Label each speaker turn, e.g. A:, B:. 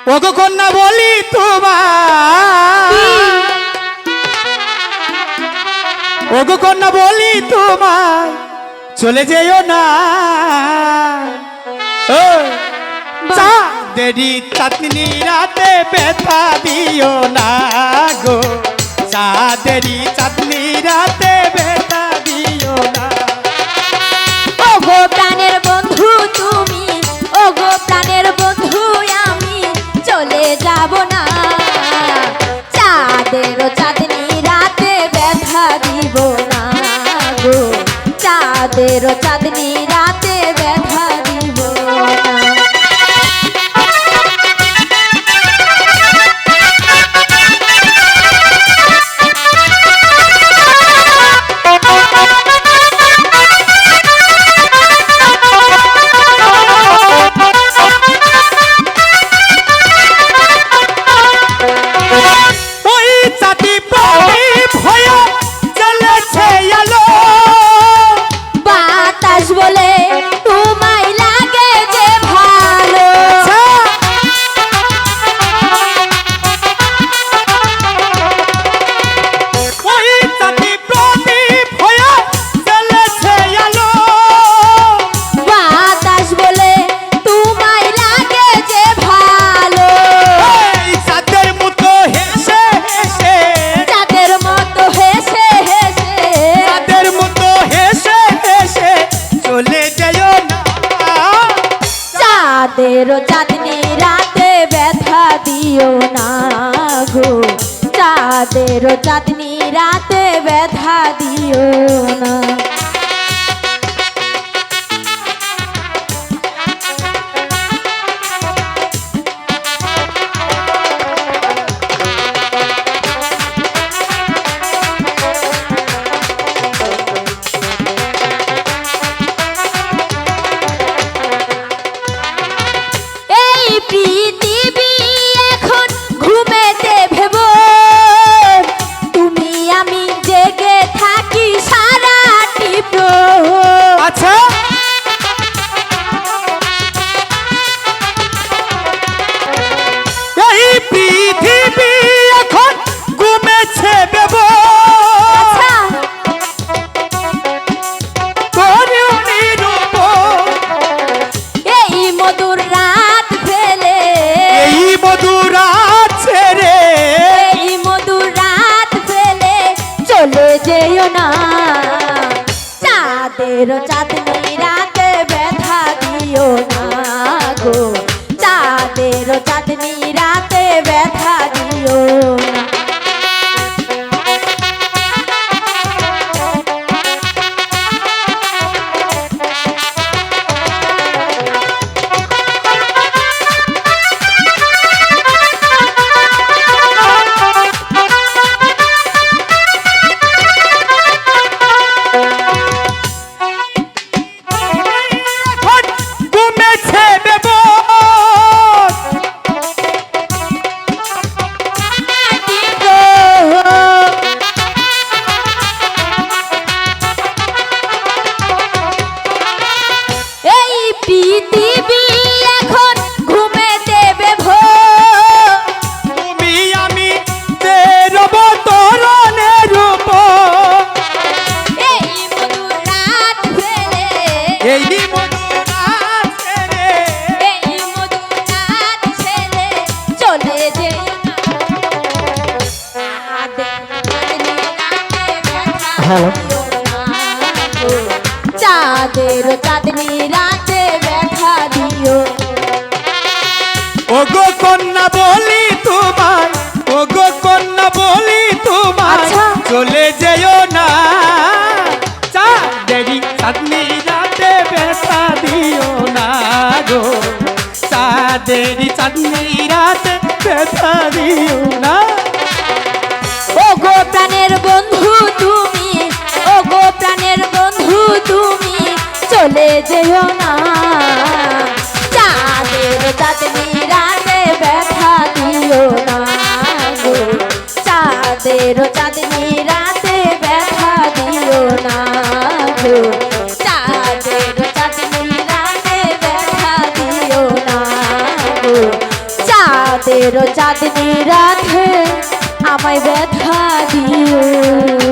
A: ওগো কন্যা বলি তোমায়, ওগো কন্যা বলি তোমায় চলে যেও না। চাঁদেরি চাঁদনি রাতে ব্যথা দিও না গো, চাঁদেরি চাঁদনি রাতে ব্যথা দিও না।
B: ওগো প্রাণের বন্ধু তুমি, ওগো প্রাণের বন্ধু আমি চলে যাব না। চাঁদের চাঁদনি রাতে ব্যথা দিব না গো, চাঁদের চাঁদনি রাতে ব্যথা দিব না। চাঁদের চাঁদনি রাতে ব্যথা দিও না গো, চাঁদের চাঁদনি রাতে ব্যথা দিও না। পৃথিবী এখন ঘুমেতে ভেব, তুমি আমি জেগে থাকি সারাটি প্রহর।
A: আচ্ছা এই পৃথিবী এখন ঘুমেছে ভেব,
B: আচ্ছা
A: তোর নিরূপ
B: এই মধুর রাত ফেলে,
A: এই মধুর রাত ছেড়ে,
B: এই মধুর রাত ফেলে চলে যেও না। চাঁদের চাঁদনি রাতে ব্যথা দিও না গো, চাঁদের চাঁদনি রাতে ব্যথা দিও না। পৃথিবী এখন ঘুমে দেবে ভোর,
A: তুমি আমি রব তরণের রূপ,
B: এই মধুর রাত ফেলে,
A: এই মধুর রাত ছেড়ে,
B: এই মধুর রাত ছেড়ে চলে যেও না। চাঁদের চাঁদনি রাতে ব্যথা দিও।
A: ওগো কন্যা বলি তোমায়, ওগো কন্যা বলি তোমায়
B: আচ্ছা।
A: চলে যেও না। চাঁদেরি চাঁদনি রাতে ব্যথা দিও না গো, চাঁদেরি চাঁদনি রাতে ব্যথা দিও না।
B: ওগো প্রাণের বন্ধু তুমি, ওগো প্রাণের বন্ধু তুমি চলে যেও না। চাঁদের চাঁদনি রাতে ব্যথা দিও না গো, চাঁদের চাঁদনি রাতে ব্যথা দিও না গো, চাঁদের চাঁদনি রাতে ব্যথা দিও না গো, চাঁদ চাঁদেরও চাঁদনি রাধে আমায় ব্যথা দিও